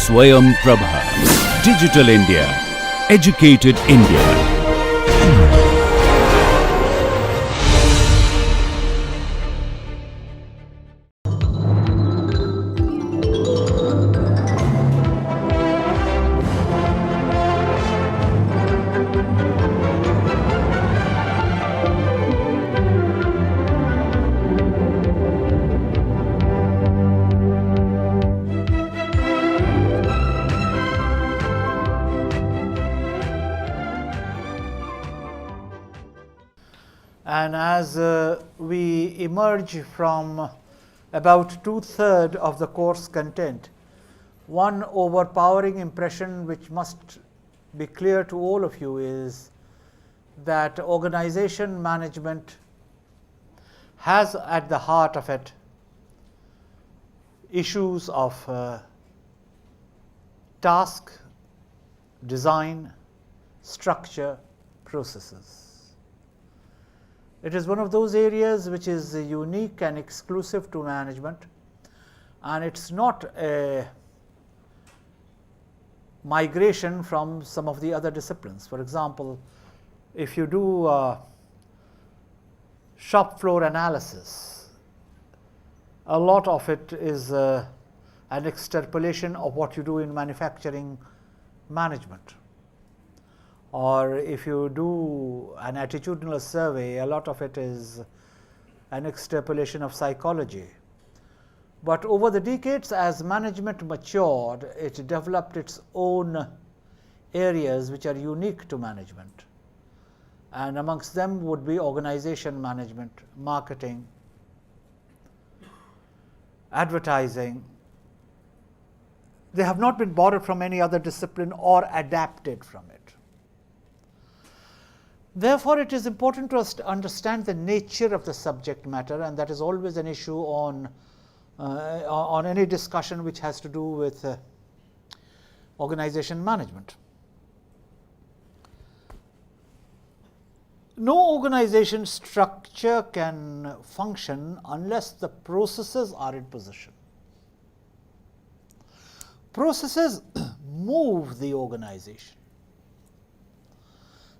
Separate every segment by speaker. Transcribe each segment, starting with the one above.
Speaker 1: Swayam Prabha. Digital India. Educated India.
Speaker 2: And as we emerge from about 2/3 of the course content, one overpowering impression which must be clear to all of you is that organization management has at the heart of it issues of task, design, structure, processes. It is one of those areas which is unique and exclusive to management, and it's not a migration from some of the other disciplines. For example, if you do shop floor analysis, a lot of it is an extrapolation of what you do in manufacturing management. Or if you do an attitudinal survey, a lot of it is an extrapolation of psychology. But over the decades, as management matured, it developed its own areas which are unique to management. And amongst them would be organization management, marketing, advertising. They have not been borrowed from any other discipline or adapted from it. Therefore, it is important to us to understand the nature of the subject matter, and that is always an issue on any discussion which has to do with organization management. No organization structure can function unless the processes are in position. Processes move the organization,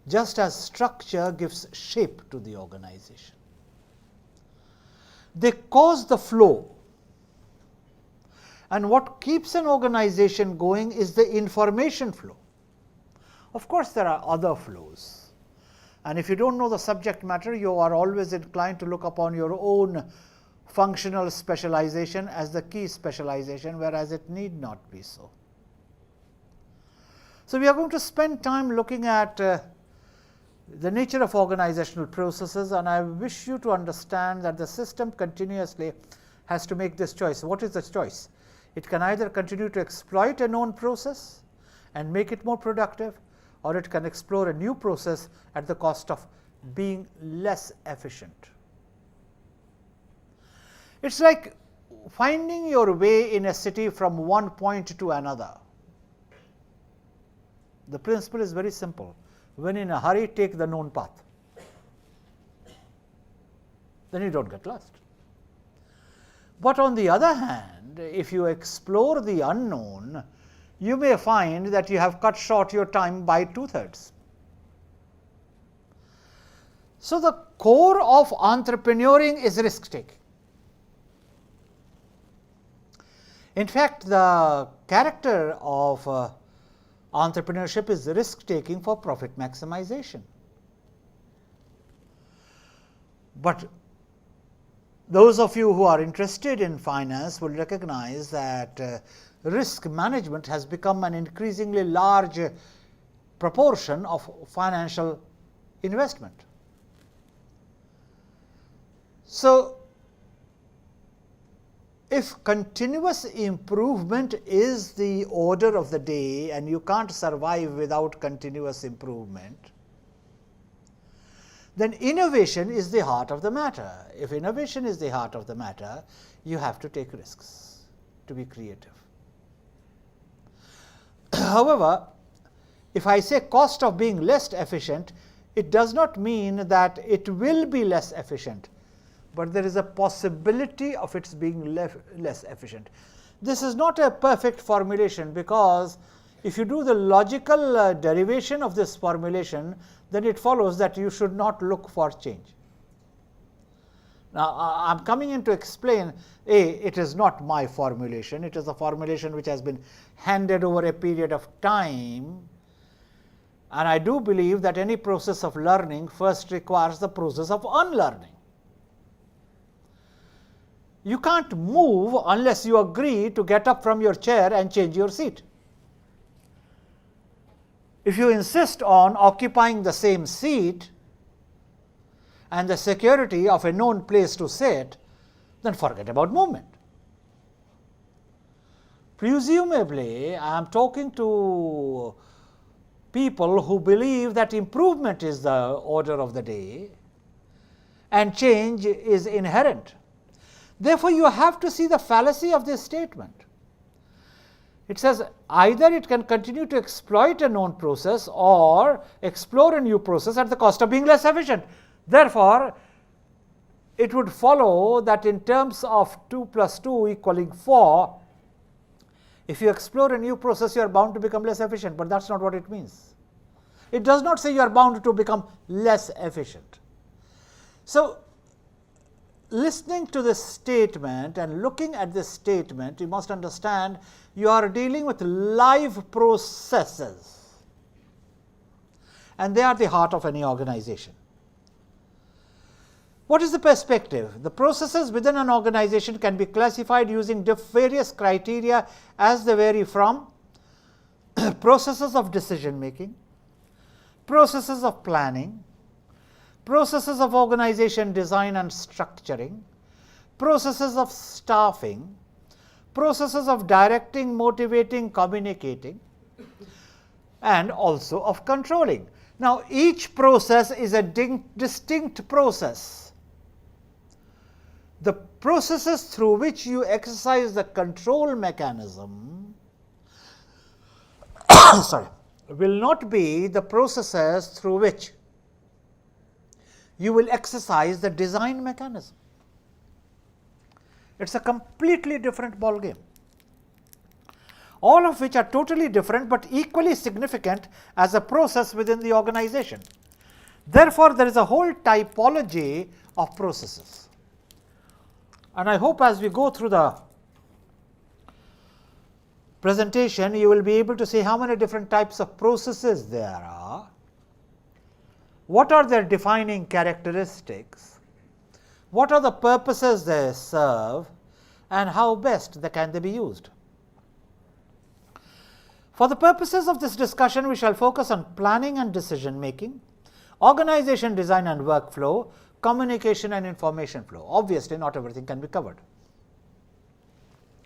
Speaker 2: just as structure gives shape to the organization. They cause the flow, and what keeps an organization going is the information flow. Of course, there are other flows, and if you don't know the subject matter, you are always inclined to look upon your own functional specialization as the key specialization, whereas it need not be so. So, we are going to spend time looking at the nature of organizational processes, and I wish you to understand that the system continuously has to make this choice. What is the choice? It can either continue to exploit a known process and make it more productive, or it can explore a new process at the cost of being less efficient. It's like finding your way in a city from one point to another. The principle is very simple. When in a hurry, take the known path. Then you don't get lost. But on the other hand, if you explore the unknown, you may find that you have cut short your time by 2/3. So, the core of entrepreneuring is risk-taking. In fact, the character of entrepreneurship is risk-taking for profit maximization. But those of you who are interested in finance will recognize that risk management has become an increasingly large proportion of financial investment. So, if continuous improvement is the order of the day and you can't survive without continuous improvement, then innovation is the heart of the matter. If innovation is the heart of the matter, you have to take risks to be creative. However, if I say cost of being less efficient, it does not mean that it will be less efficient, but there is a possibility of its being less efficient. This is not a perfect formulation, because if you do the logical derivation of this formulation, then it follows that you should not look for change. Now, I am coming in to explain, it is not my formulation, it is a formulation which has been handed over a period of time, and I do believe that any process of learning first requires the process of unlearning. You can't move unless you agree to get up from your chair and change your seat. If you insist on occupying the same seat and the security of a known place to sit, then forget about movement. Presumably, I am talking to people who believe that improvement is the order of the day and change is inherent. Therefore, you have to see the fallacy of this statement. It says either it can continue to exploit a known process or explore a new process at the cost of being less efficient. Therefore, it would follow that in terms of 2 plus 2 equaling 4, if you explore a new process, you are bound to become less efficient, but that is not what it means. It does not say you are bound to become less efficient. So, listening to this statement and looking at this statement, you must understand you are dealing with live processes, and they are the heart of any organization. What is the perspective? The processes within an organization can be classified using various criteria as they vary from processes of decision making, processes of planning, processes of organization design and structuring, processes of staffing, processes of directing, motivating, communicating, and also of controlling. Now, each process is a distinct process. The processes through which you exercise the control mechanism will not be the processes through which you will exercise the design mechanism. It is a completely different ball game, all of which are totally different but equally significant as a process within the organization. Therefore, there is a whole typology of processes. And I hope as we go through the presentation, you will be able to see how many different types of processes there are, what are their defining characteristics, what are the purposes they serve, and how best can they be used. For the purposes of this discussion, we shall focus on planning and decision making, organization design and workflow, communication and information flow. Obviously, not everything can be covered.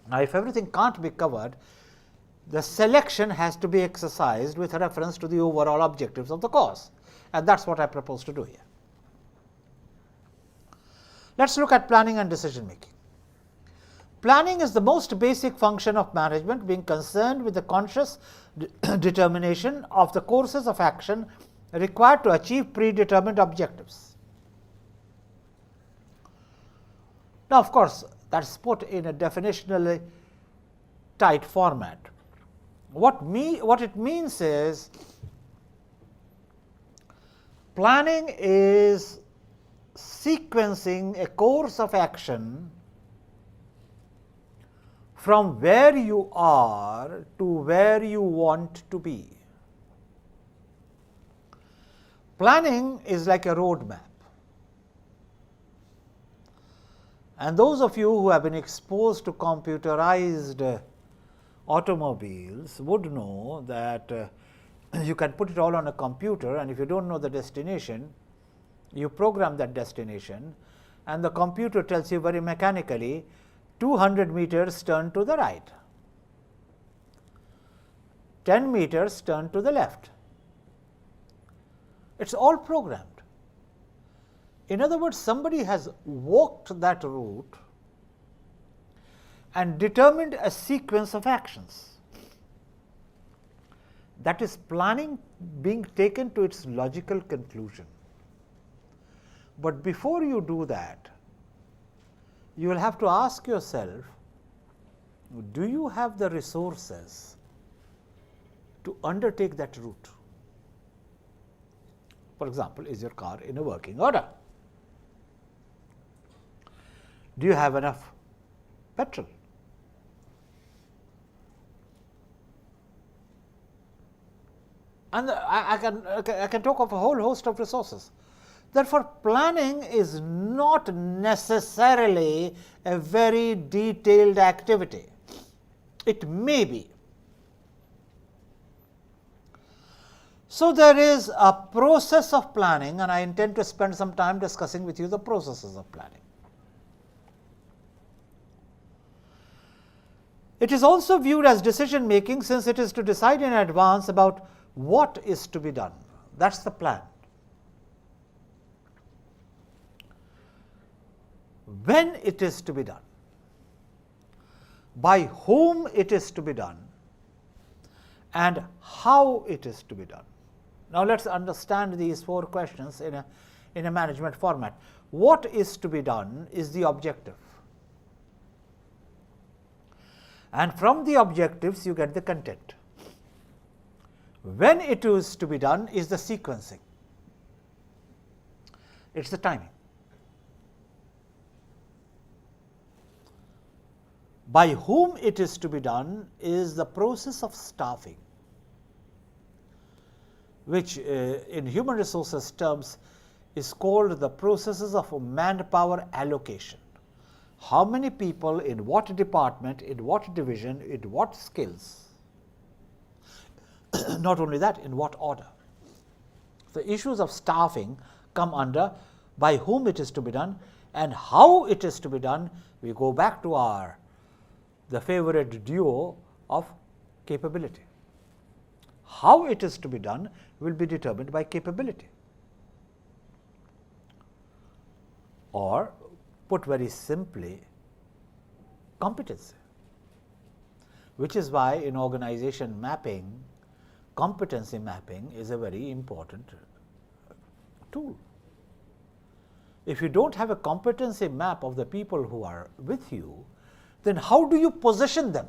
Speaker 2: Now, if everything can't be covered, the selection has to be exercised with reference to the overall objectives of the course, and that is what I propose to do here. Let us look at planning and decision making. Planning is the most basic function of management, being concerned with the conscious determination of the courses of action required to achieve predetermined objectives. Now, of course, that is put in a definitionally tight format. What it means is, planning is sequencing a course of action from where you are to where you want to be. Planning is like a road map. And those of you who have been exposed to computerized automobiles would know that you can put it all on a computer, and if you don't know the destination, you program that destination, and the computer tells you very mechanically 200 meters turn to the right, 10 meters turn to the left. It is all programmed. In other words, somebody has walked that route and determined a sequence of actions. That is planning being taken to its logical conclusion. But before you do that, you will have to ask yourself, do you have the resources to undertake that route? For example, is your car in a working order? Do you have enough petrol? And I can talk of a whole host of resources. Therefore, planning is not necessarily a very detailed activity. It may be. So, there is a process of planning, and I intend to spend some time discussing with you the processes of planning. It is also viewed as decision making, since it is to decide in advance about what is to be done. That is the plan. When it is to be done, by whom it is to be done, and how it is to be done. Now, let us understand these 4 questions in a management format. What is to be done is the objective, and from the objectives you get the content. When it is to be done is the sequencing, it is the timing. By whom it is to be done is the process of staffing, which in human resources terms is called the processes of manpower allocation. How many people in what department, in what division, in what skills? Not only that, in what order? The issues of staffing come under by whom it is to be done, and how it is to be done. We go back to the favorite duo of capability. How it is to be done will be determined by capability, or put very simply, competency, which is why in organization mapping, competency mapping is a very important tool. If you do not have a competency map of the people who are with you, then how do you position them?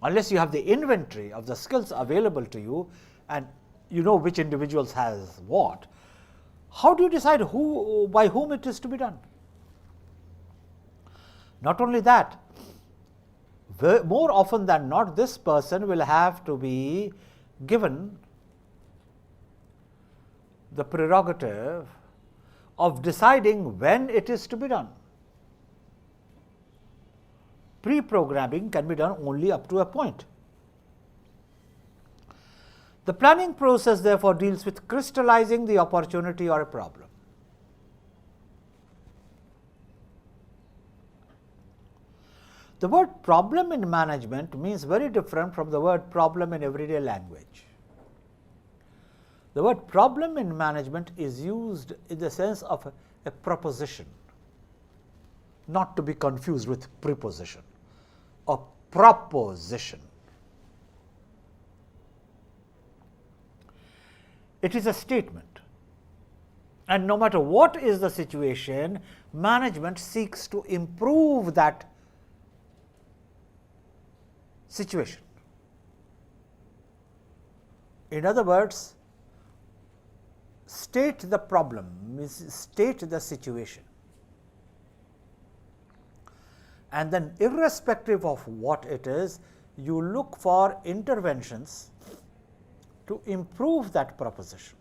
Speaker 2: Unless you have the inventory of the skills available to you and you know which individuals has what, how do you decide by whom it is to be done? Not only that, more often than not, this person will have to be given the prerogative of deciding when it is to be done. Pre-programming can be done only up to a point. The planning process therefore deals with crystallizing the opportunity or a problem. The word problem in management means very different from the word problem in everyday language. The word problem in management is used in the sense of a proposition, not to be confused with preposition. A proposition. It is a statement, and no matter what is the situation, management seeks to improve that situation. In other words, state the problem means state the situation, and then irrespective of what it is, you look for interventions to improve that proposition.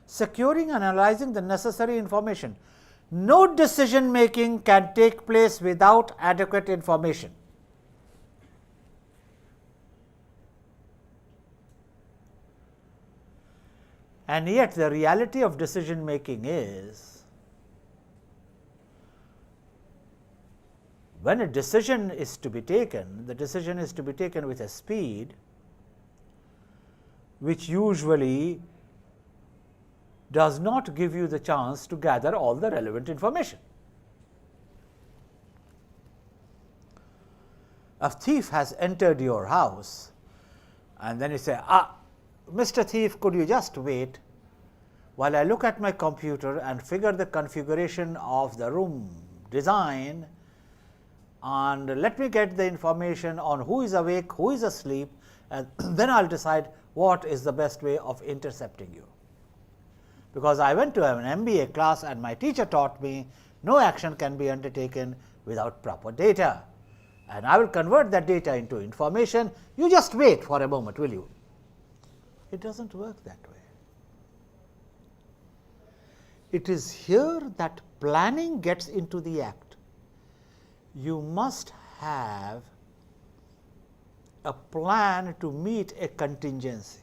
Speaker 2: Securing and analyzing the necessary information. No decision making can take place without adequate information. And yet the reality of decision making is, when a decision is to be taken, the decision is to be taken with a speed which usually does not give you the chance to gather all the relevant information. A thief has entered your house, and then you say, Mr. Thief, could you just wait while I look at my computer and figure the configuration of the room design, and let me get the information on who is awake, who is asleep, and then I will decide what is the best way of intercepting you. Because I went to an MBA class and my teacher taught me no action can be undertaken without proper data, and I will convert that data into information. You just wait for a moment, will you? It does not work that way. It is here that planning gets into the act. You must have a plan to meet a contingency.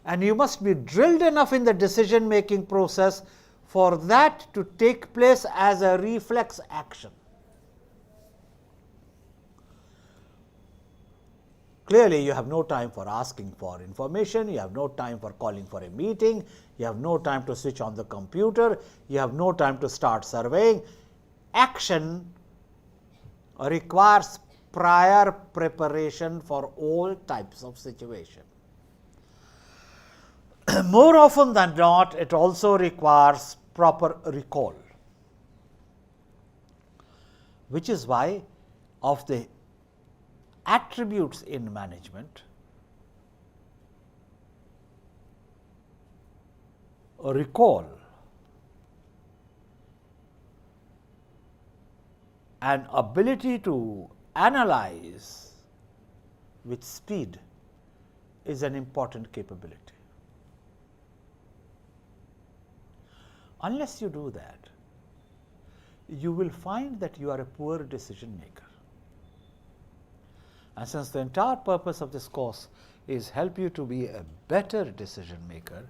Speaker 2: And you must be drilled enough in the decision making process for that to take place as a reflex action. Clearly, you have no time for asking for information, you have no time for calling for a meeting, you have no time to switch on the computer, you have no time to start surveying. Action requires prior preparation for all types of situation. More often than not, it also requires proper recall, which is why of the attributes in management, recall and ability to analyze with speed is an important capability. Unless you do that, you will find that you are a poor decision maker. And since the entire purpose of this course is help you to be a better decision maker,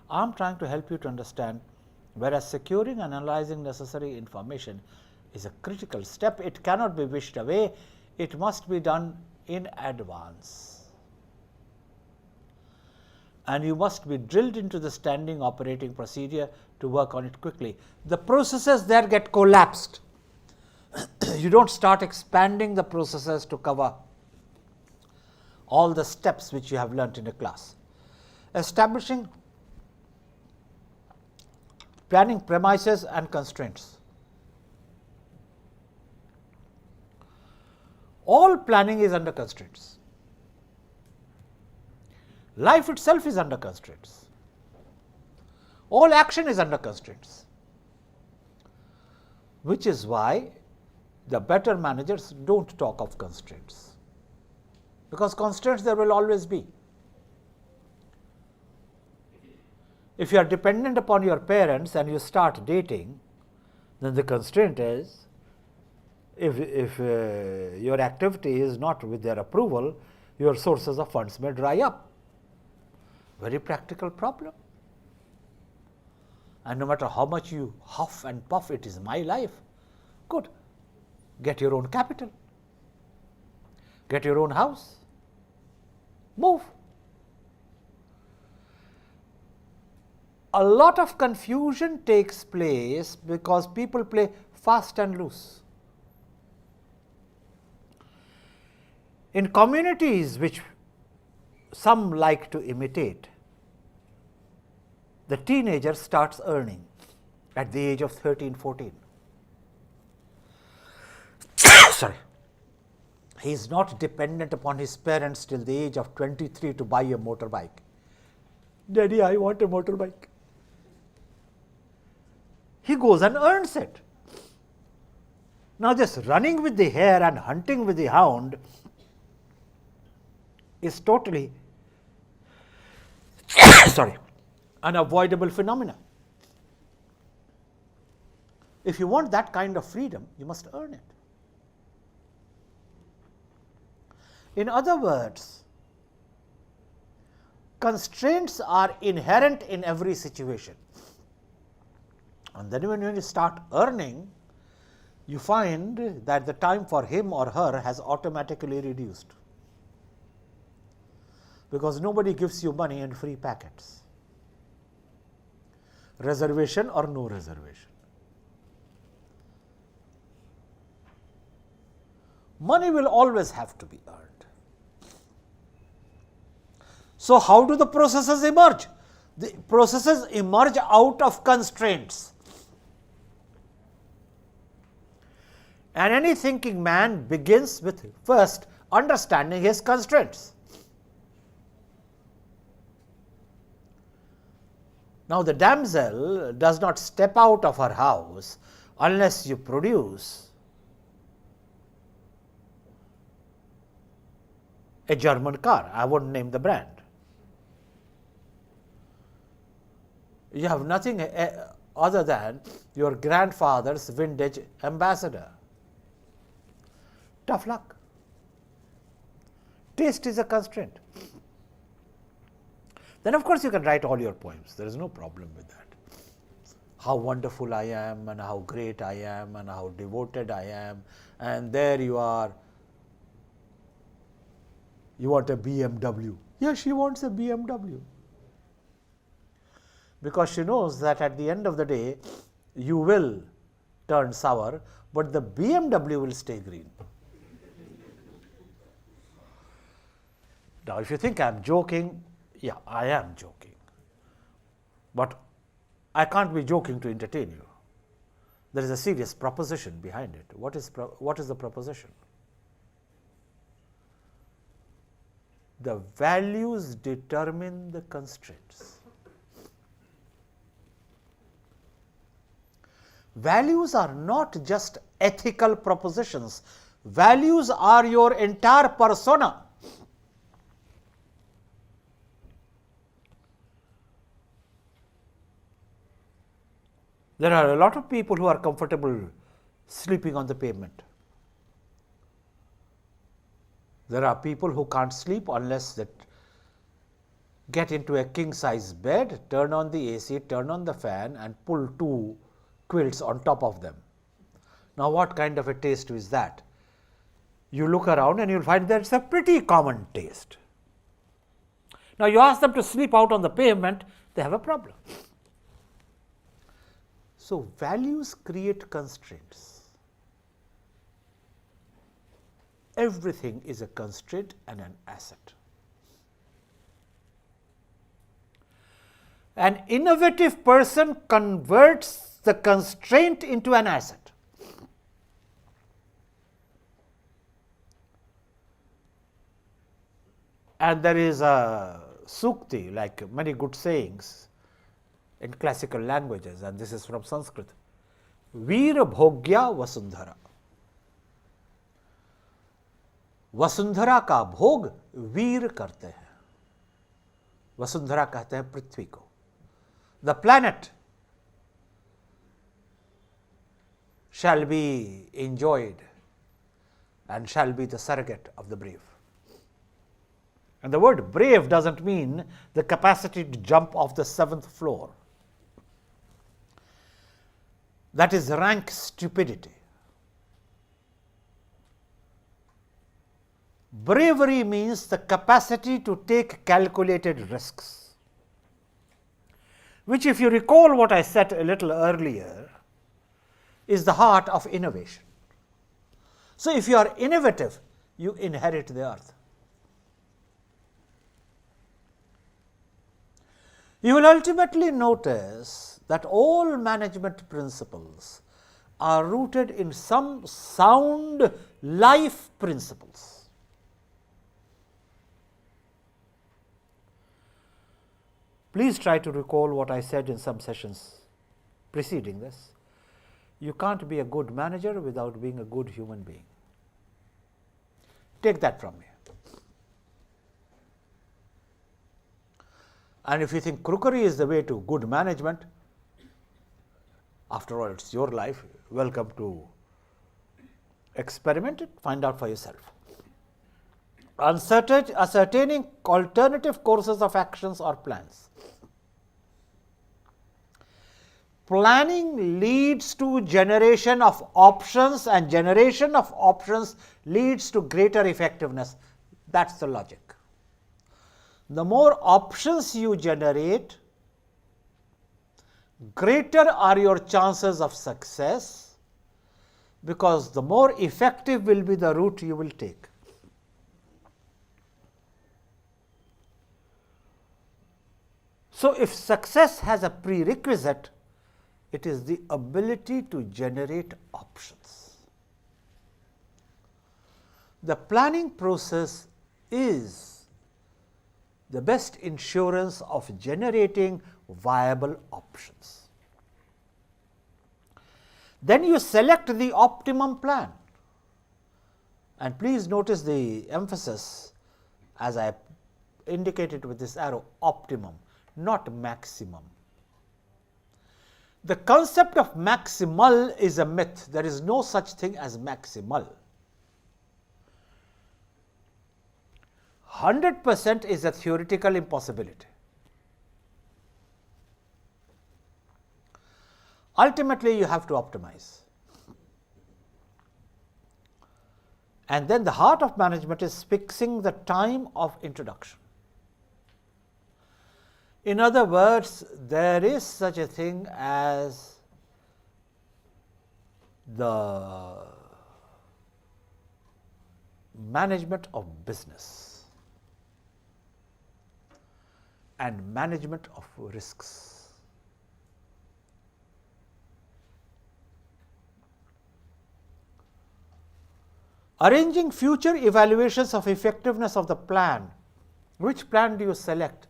Speaker 2: I am trying to help you to understand, whereas securing and analyzing necessary information is a critical step, it cannot be wished away, it must be done in advance. And you must be drilled into the standing operating procedure to work on it quickly. The processes there get collapsed. You do not start expanding the processes to cover all the steps which you have learnt in a class. Establishing planning premises and constraints. All planning is under constraints. Life itself is under constraints. All action is under constraints, which is why the better managers do not talk of constraints, because constraints there will always be. If you are dependent upon your parents and you start dating, then the constraint is, if your activity is not with their approval, your sources of funds may dry up. Very practical problem. And no matter how much you huff and puff, it is my life. Good. Get your own capital. Get your own house. Move. A lot of confusion takes place because people play fast and loose. In communities which some like to imitate, the teenager starts earning at the age of 13, 14. Sorry. He is not dependent upon his parents till the age of 23 to buy a motorbike. Daddy, I want a motorbike. He goes and earns it. Now, just running with the hare and hunting with the hound is totally unavoidable phenomena. If you want that kind of freedom, you must earn it. In other words, constraints are inherent in every situation. And then when you start earning, you find that the time for him or her has automatically reduced, because nobody gives you money in free packets, reservation or no reservation. Money will always have to be earned. So, how do the processes emerge? The processes emerge out of constraints. And any thinking man begins with first understanding his constraints. Now, the damsel does not step out of her house unless you produce a German car. I won't name the brand. You have nothing other than your grandfather's vintage Ambassador. Tough luck. Taste is a constraint. Then of course you can write all your poems. There is no problem with that. How wonderful I am, and how great I am, and how devoted I am, and there you are. You want a BMW. Yeah, she wants a BMW. Because she knows that at the end of the day, you will turn sour, but the BMW will stay green. Now, if you think I am joking, yeah, I am joking. But I can't be joking to entertain you. There is a serious proposition behind it. What is the proposition? The values determine the constraints. Values are not just ethical propositions. Values are your entire persona. There are a lot of people who are comfortable sleeping on the pavement. There are people who can't sleep unless they get into a king-size bed, turn on the AC, turn on the fan, and pull two quilts on top of them. Now, what kind of a taste is that? You look around and you'll find that it's a pretty common taste. Now, you ask them to sleep out on the pavement, they have a problem. So, values create constraints. Everything is a constraint and an asset. An innovative person converts the constraint into an asset. And there is a sukti, like many good sayings in classical languages, and this is from Sanskrit. Veera bhogya vasundhara. Vasundhara का भोग वीर करते हैं. वसुंधरा कहते हैं पृथ्वी को. The planet shall be enjoyed and shall be the surrogate of the brave. And the word brave doesn't mean the capacity to jump off the 7th floor. That is rank stupidity. Bravery means the capacity to take calculated risks, which, if you recall what I said a little earlier, is the heart of innovation. So, if you are innovative, you inherit the earth. You will ultimately notice that all management principles are rooted in some sound life principles. Please try to recall what I said in some sessions preceding this. You can't be a good manager without being a good human being. Take that from me. And if you think crookery is the way to good management, after all, it's your life. Welcome to experiment it, find out for yourself. Ascertaining alternative courses of actions or plans. Planning leads to generation of options, and generation of options leads to greater effectiveness. That's the logic. The more options you generate, greater are your chances of success, because the more effective will be the route you will take. So, if success has a prerequisite, it is the ability to generate options. The planning process is the best insurance of generating viable options. Then you select the optimum plan. And please notice the emphasis, as I indicated with this arrow, optimum, not maximum. The concept of maximal is a myth. There is no such thing as maximal. 100% is a theoretical impossibility. Ultimately, you have to optimize. And then the heart of management is fixing the time of introduction. In other words, there is such a thing as the management of business and management of risks. Arranging future evaluations of effectiveness of the plan. Which plan do you select?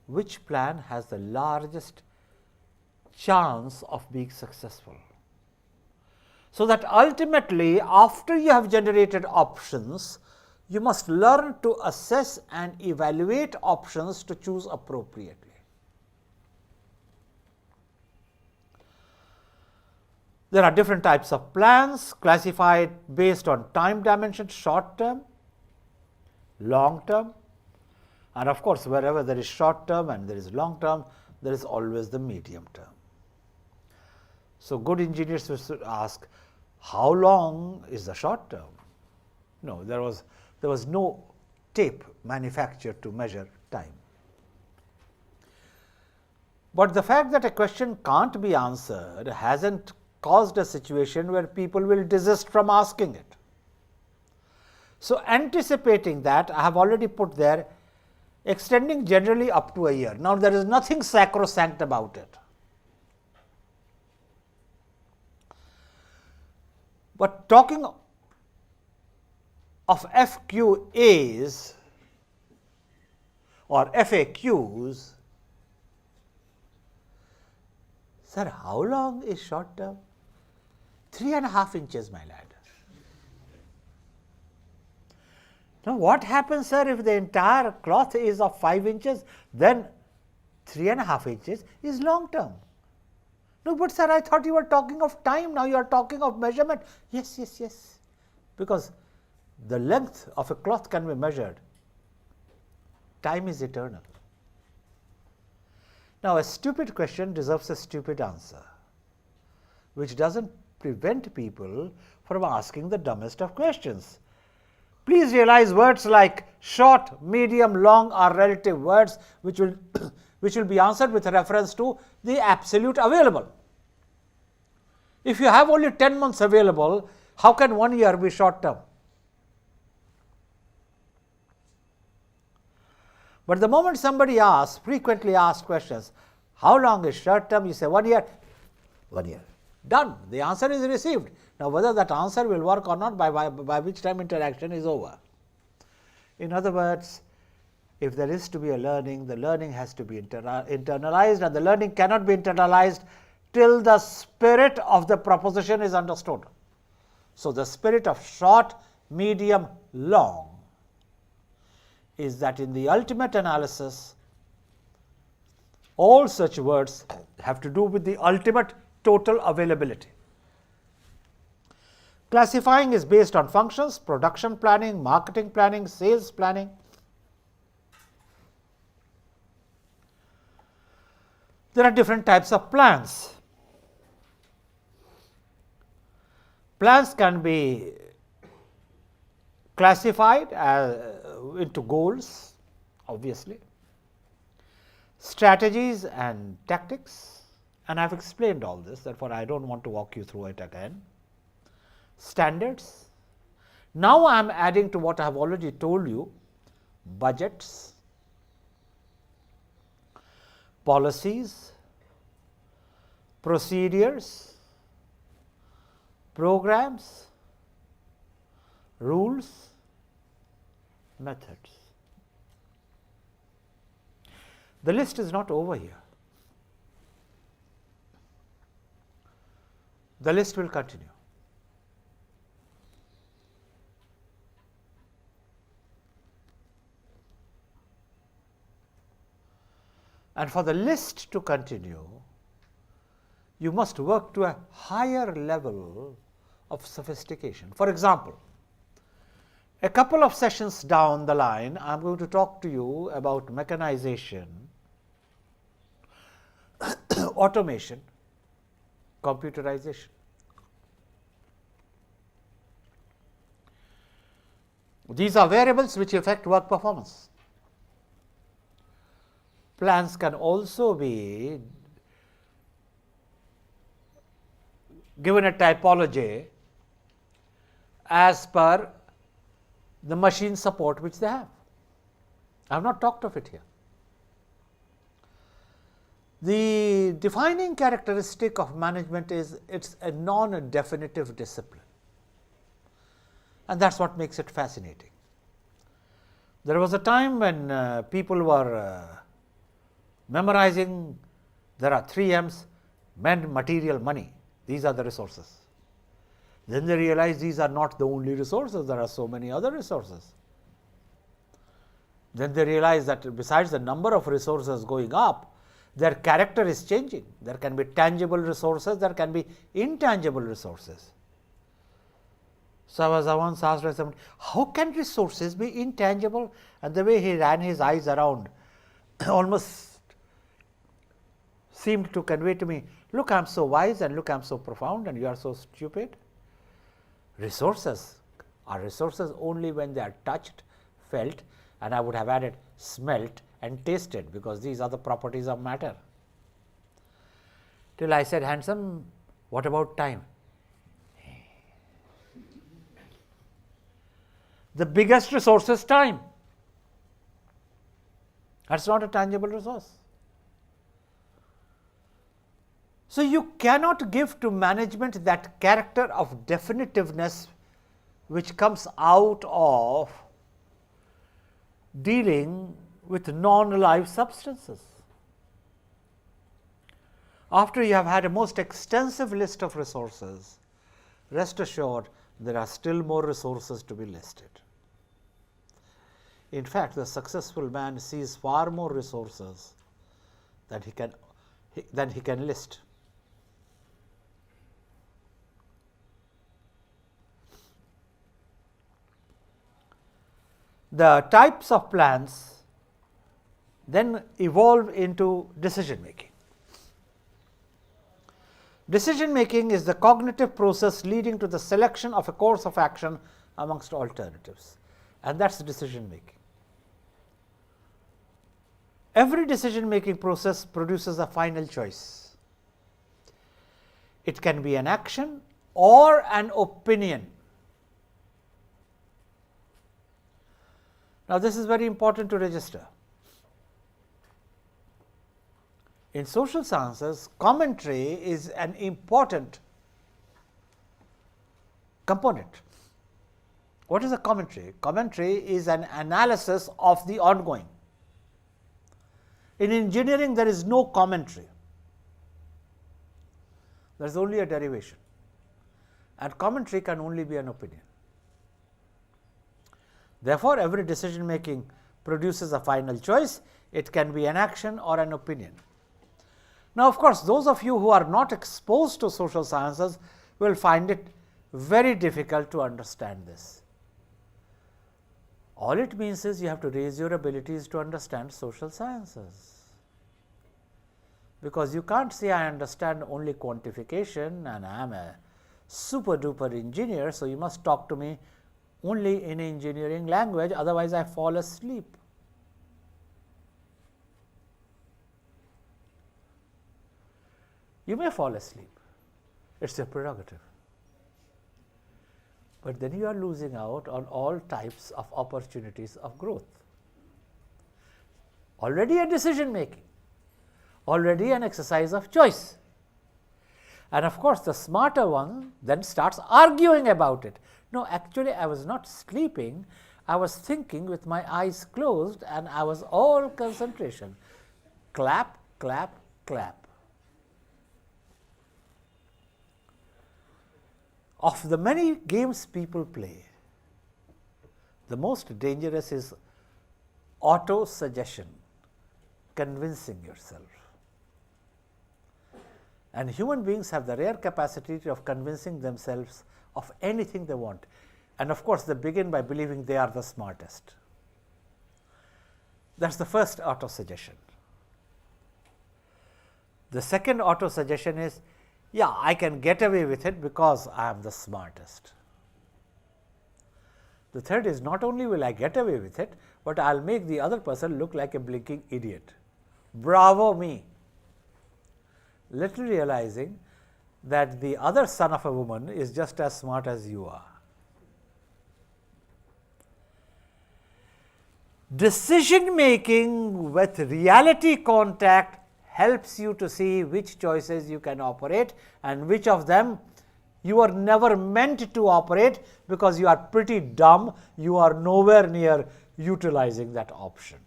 Speaker 2: Which plan has the largest chance of being successful? So that ultimately, after you have generated options, you must learn to assess and evaluate options to choose appropriately. There are different types of plans classified based on time dimension, short term, long term, and of course, wherever there is short term and there is long term, there is always the medium term. So, good engineers should ask, how long is the short term? No, there was no tape manufactured to measure time. But the fact that a question can't be answered hasn't caused a situation where people will desist from asking it. So, anticipating that, I have already put there, extending generally up to a year. Now, there is nothing sacrosanct about it. But talking of FQAs or FAQs, sir, how long is short term? 3.5 inches, my lad. Now, what happens, sir, if the entire cloth is of 5 inches, then 3.5 inches is long term. No, but sir, I thought you were talking of time, now you are talking of measurement. Yes, yes, yes, because the length of a cloth can be measured. Time is eternal. Now, a stupid question deserves a stupid answer, which doesn't prevent people from asking the dumbest of questions. Please realize words like short, medium, long are relative words which will be answered with reference to the absolute available. If you have only 10 months available, how can 1 year be short term? But the moment somebody asks, frequently asked questions, how long is short term? You say 1 year. 1 year. Done. The answer is received. Now, whether that answer will work or not, by which time interaction is over. In other words, if there is to be a learning, the learning has to be internalized, and the learning cannot be internalized till the spirit of the proposition is understood. So, the spirit of short, medium, long is that in the ultimate analysis, all such words have to do with the ultimate total availability. Classifying is based on functions, production planning, marketing planning, sales planning. There are different types of plans. Plans can be classified into goals, obviously, strategies and tactics, and I have explained all this, therefore, I do not want to walk you through it again. Standards. Now, I am adding to what I have already told you: budgets, policies, procedures, programs, rules, methods. The list is not over here. The list will continue. And for the list to continue, you must work to a higher level of sophistication. For example, a couple of sessions down the line, I am going to talk to you about mechanization, automation, computerization. These are variables which affect work performance. Plans can also be given a typology as per the machine support which they have. I have not talked of it here. The defining characteristic of management is it's a non-definitive discipline, and that's what makes it fascinating. There was a time when people were memorizing, there are 3 M's: men, material, money. These are the resources. Then they realize these are not the only resources, there are so many other resources. Then they realize that besides the number of resources going up, their character is changing. There can be tangible resources, there can be intangible resources. So I was once asked by somebody, how can resources be intangible? And the way he ran his eyes around almost seemed to convey to me, look, I am so wise, and look, I am so profound, and you are so stupid. Resources are resources only when they are touched, felt, and I would have added smelt and tasted, because these are the properties of matter. Till I said, handsome, what about time? The biggest resource is time. That's not a tangible resource. So you cannot give to management that character of definitiveness which comes out of dealing with non-live substances. After you have had a most extensive list of resources, rest assured there are still more resources to be listed. In fact, the successful man sees far more resources than he can list. The types of plans then evolve into decision making. Decision making is the cognitive process leading to the selection of a course of action amongst alternatives, and that's decision making. Every decision making process produces a final choice. It can be an action or an opinion. Now, this is very important to register. In social sciences, commentary is an important component. What is a commentary? Commentary is an analysis of the ongoing. In engineering, there is no commentary. There is only a derivation, and commentary can only be an opinion. Therefore, every decision making produces a final choice. It can be an action or an opinion. Now, of course, those of you who are not exposed to social sciences will find it very difficult to understand this. All it means is you have to raise your abilities to understand social sciences, because you can't say I understand only quantification and I am a super duper engineer, so you must talk to me only in engineering language, otherwise I fall asleep. You may fall asleep, it is your prerogative, but then you are losing out on all types of opportunities of growth. Already a decision making, already an exercise of choice, and of course the smarter one then starts arguing about it. No, actually I was not sleeping, I was thinking with my eyes closed and I was all concentration. Clap, clap, clap. Of the many games people play, the most dangerous is auto-suggestion, convincing yourself. And human beings have the rare capacity of convincing themselves of anything they want. And of course, they begin by believing they are the smartest. That is the first auto-suggestion. The second auto-suggestion is, yeah, I can get away with it because I am the smartest. The third is, not only will I get away with it, but I will make the other person look like a blinking idiot. Bravo me! Little realizing that the other son of a woman is just as smart as you are. Decision making with reality contact helps you to see which choices you can operate and which of them you are never meant to operate because you are pretty dumb, you are nowhere near utilizing that option.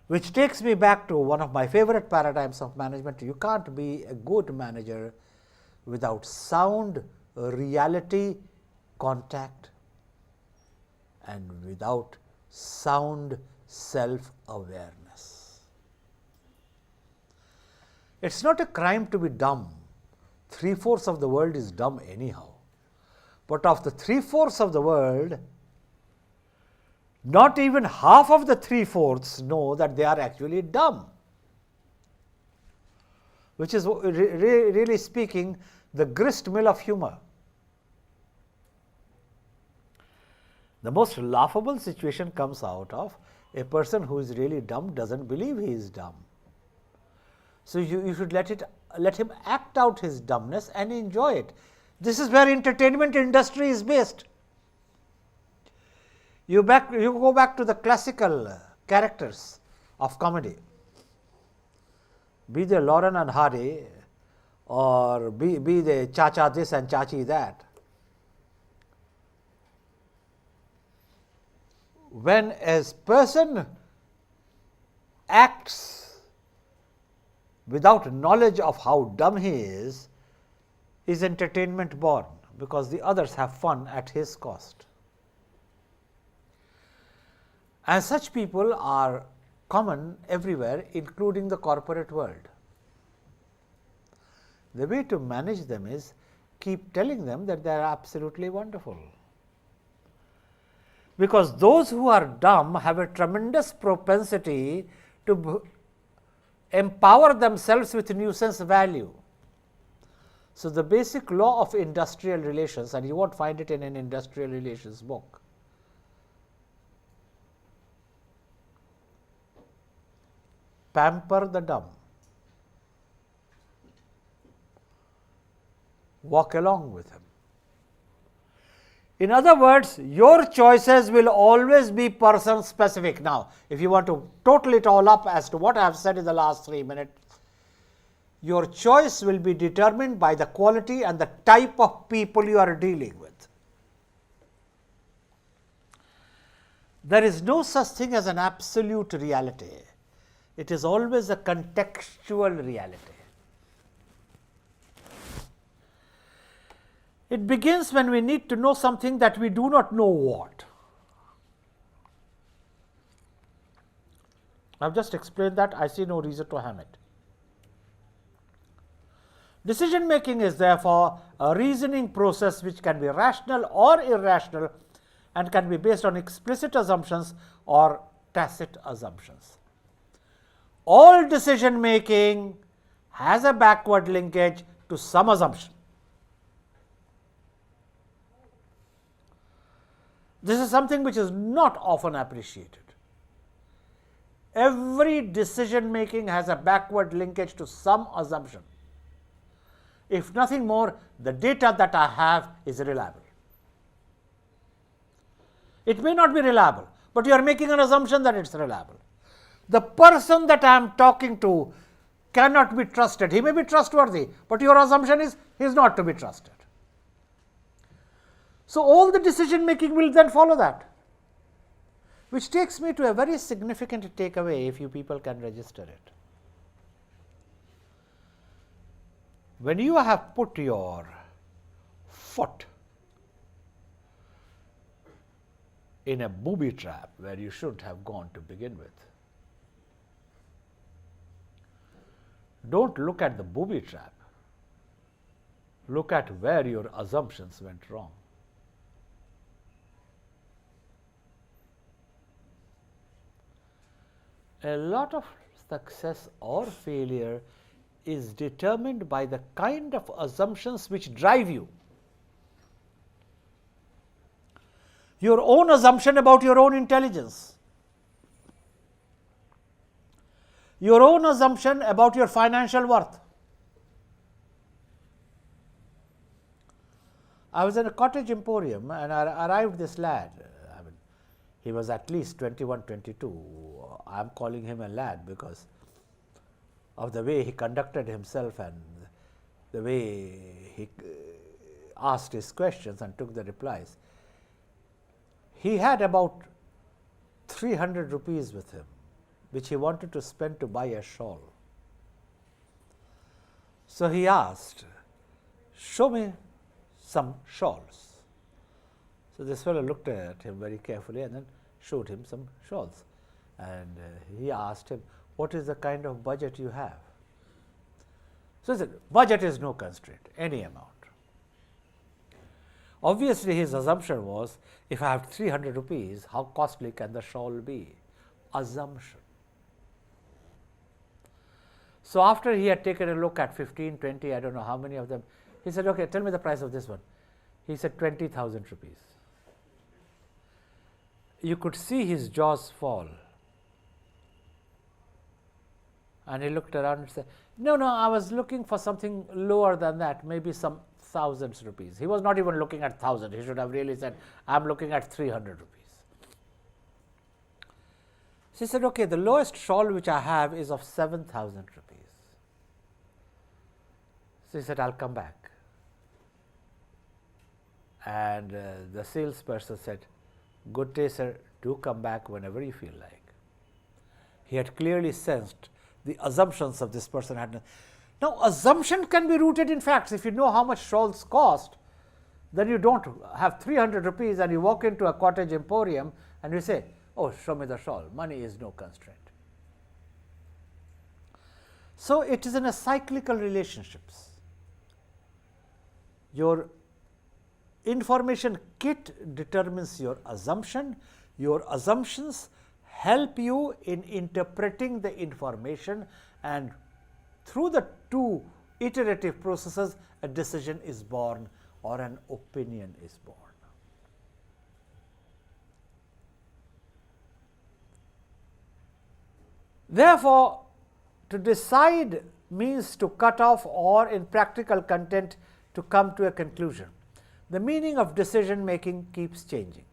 Speaker 2: Which takes me back to one of my favorite paradigms of management. You can't be a good manager without sound reality contact and without sound self-awareness. It's not a crime to be dumb. 3/4 of the world is dumb anyhow. But of the 3/4 of the world, not even half of the 3/4 know that they are actually dumb, which is really speaking the grist mill of humor. The most laughable situation comes out of a person who is really dumb doesn't believe he is dumb. So you should let him act out his dumbness and enjoy it. This is where entertainment industry is based. You go back to the classical characters of comedy, be they Lauren and Hardy or be they Chacha this and Chachi that. When a person acts without knowledge of how dumb he is entertainment born, because the others have fun at his cost. And such people are common everywhere, including the corporate world. The way to manage them is keep telling them that they are absolutely wonderful. Because those who are dumb have a tremendous propensity to empower themselves with nuisance value. So, the basic law of industrial relations, and you won't find it in an industrial relations book, pamper the dumb, walk along with him. In other words, your choices will always be person specific. Now, if you want to total it all up as to what I have said in the last 3 minutes, your choice will be determined by the quality and the type of people you are dealing with. There is no such thing as an absolute reality. It is always a contextual reality. It begins when we need to know something that we do not know what. I have just explained that. I see no reason to ham it. Decision making is therefore a reasoning process which can be rational or irrational and can be based on explicit assumptions or tacit assumptions. All decision making has a backward linkage to some assumption. This is something which is not often appreciated. Every decision making has a backward linkage to some assumption. If nothing more, the data that I have is reliable. It may not be reliable, but you are making an assumption that it's reliable. The person that I am talking to cannot be trusted. He may be trustworthy, but your assumption is He is not to be trusted. So, all the decision making will then follow that, which takes me to a very significant takeaway if you people can register it. When you have put your foot in a booby trap where you shouldn't have gone to begin with, don't look at the booby trap, look at where your assumptions went wrong. A lot of success or failure is determined by the kind of assumptions which drive you. Your own assumption about your own intelligence, your own assumption about your financial worth. I was in a cottage emporium and I arrived this lad. He was at least 21, 22. I am calling him a lad because of the way he conducted himself and the way he asked his questions and took the replies. He had about 300 rupees with him, which he wanted to spend to buy a shawl. So he asked, "Show me some shawls." So this fellow looked at him very carefully and then showed him some shawls. And he asked him, "What is the kind of budget you have?" So he said, "Budget is no constraint, any amount." Obviously, his assumption was, if I have 300 rupees, how costly can the shawl be? Assumption. So after he had taken a look at 15, 20, I don't know how many of them, he said, "Okay, tell me the price of this one." He said, 20,000 rupees. You could see his jaws fall. And he looked around and said, "No, I was looking for something lower than that, maybe some thousands rupees." He was not even looking at 1,000. He should have really said, "I'm looking at 300 rupees. She said, "Okay, the lowest shawl which I have is of 7,000 rupees. So he said, "I'll come back." And the salesperson said, "Good day, sir, do come back whenever you feel like." He had clearly sensed the assumptions of this person had. Now, assumption can be rooted in facts. If you know how much shawls cost, then you don't have 300 rupees and you walk into a cottage emporium and you say, "Oh, show me the shawl." Money is no constraint. So, it is in a cyclical relationships. Your information kit determines your assumption. Your assumptions help you in interpreting the information, and through the two iterative processes, a decision is born or an opinion is born. Therefore, to decide means to cut off, or in practical content to come to a conclusion. The meaning of decision making keeps changing.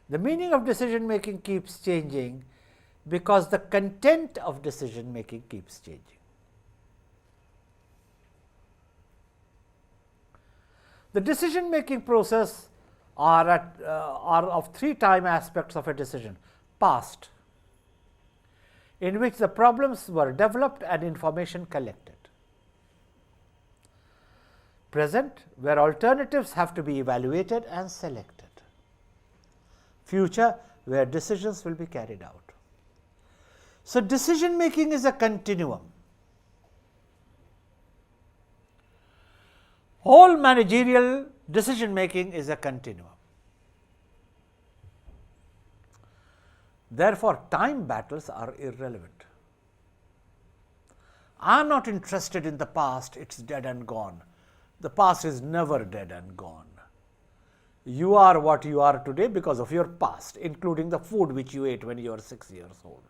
Speaker 2: The meaning of decision making keeps changing because the content of decision making keeps changing. The decision making process are of three time aspects of a decision. Past, in which the problems were developed and information collected. Present, where alternatives have to be evaluated and selected. Future, where decisions will be carried out. So, decision making is a continuum. All managerial decision making is a continuum. Therefore, time battles are irrelevant. I am not interested in the past, it is dead and gone. The past is never dead and gone. You are what you are today because of your past, including the food which you ate when you were 6 years old.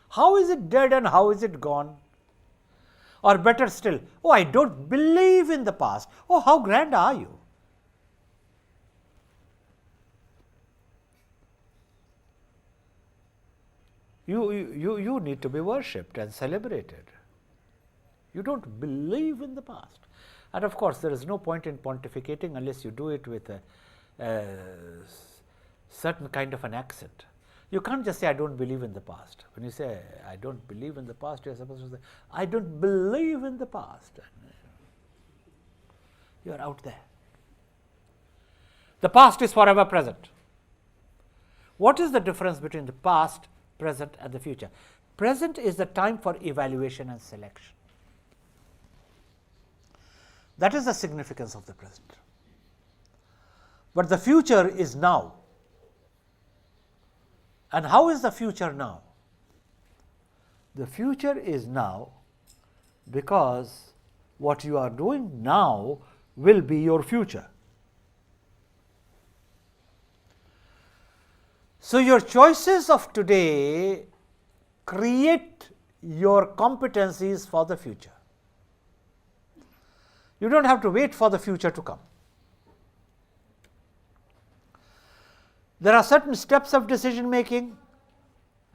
Speaker 2: How is it dead and how is it gone? Or better still, "Oh, I don't believe in the past." Oh, how grand are you? You need to be worshipped and celebrated. You don't believe in the past. And of course, there is no point in pontificating unless you do it with a certain kind of an accent. You can't just say, I don't believe in the past. When you say, I don't believe in the past, you are supposed to say, I don't believe in the past. You are out there. The past is forever present. What is the difference between the past, present, and the future? Present is the time for evaluation and selection. That is the significance of the present. But the future is now. And how is the future now? The future is now because what you are doing now will be your future. So, your choices of today create your competencies for the future. You don't have to wait for the future to come. There are certain steps of decision making,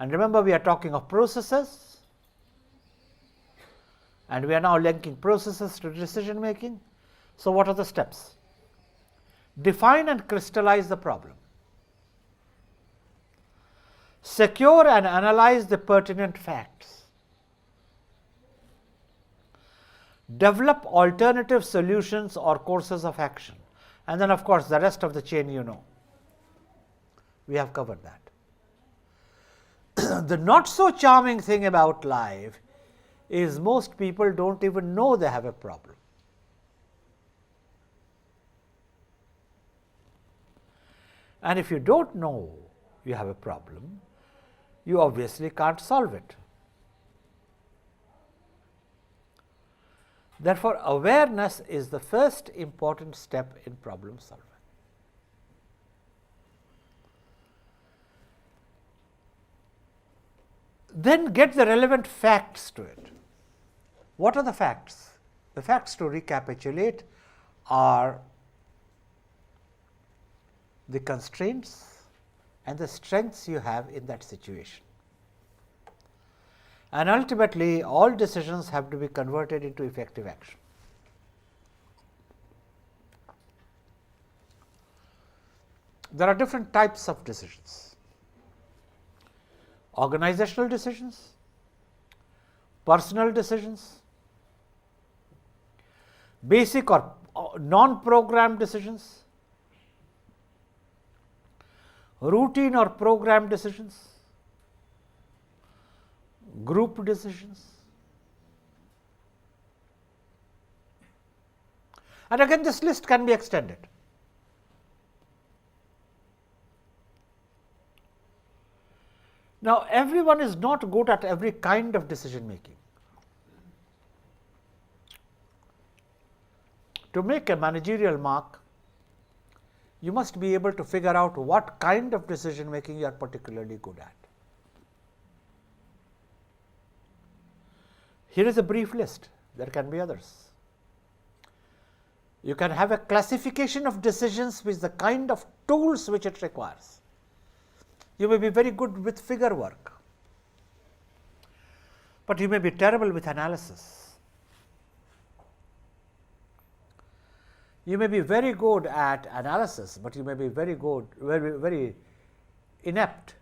Speaker 2: and remember, we are talking of processes, and we are now linking processes to decision making. So, what are the steps? Define and crystallize the problem. Secure and analyze the pertinent facts. Develop alternative solutions or courses of action. And then, of course, the rest of the chain you know. We have covered that. The not so charming thing about life is most people don't even know they have a problem. And if you don't know you have a problem, you obviously can't solve it. Therefore, awareness is the first important step in problem solving. Then get the relevant facts to it. What are the facts? The facts, to recapitulate, are the constraints and the strengths you have in that situation. And ultimately, all decisions have to be converted into effective action. There are different types of decisions. Organizational decisions, personal decisions, basic or non-programmed decisions, routine or programmed decisions, group decisions. And again, this list can be extended. Now, everyone is not good at every kind of decision making. To make a managerial mark, you must be able to figure out what kind of decision making you are particularly good at. Here is a brief list, there can be others. You can have a classification of decisions with the kind of tools which it requires. You may be very good with figure work, but you may be terrible with analysis. You may be very good at analysis, but you may be very good, very inept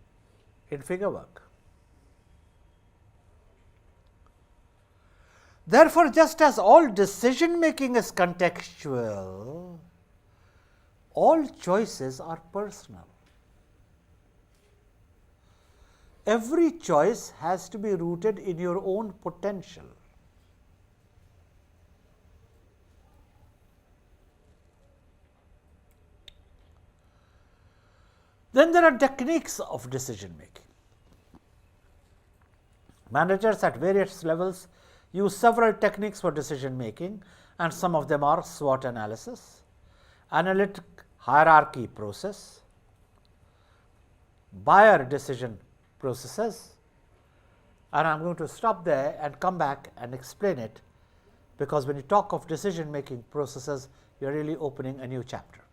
Speaker 2: in figure work. Therefore, just as all decision making is contextual, all choices are personal. Every choice has to be rooted in your own potential. Then there are techniques of decision making. Managers at various levels use several techniques for decision making, and some of them are SWOT analysis, analytic hierarchy process, buyer decision processes, and I am going to stop there and come back and explain it, because when you talk of decision making processes, you are really opening a new chapter.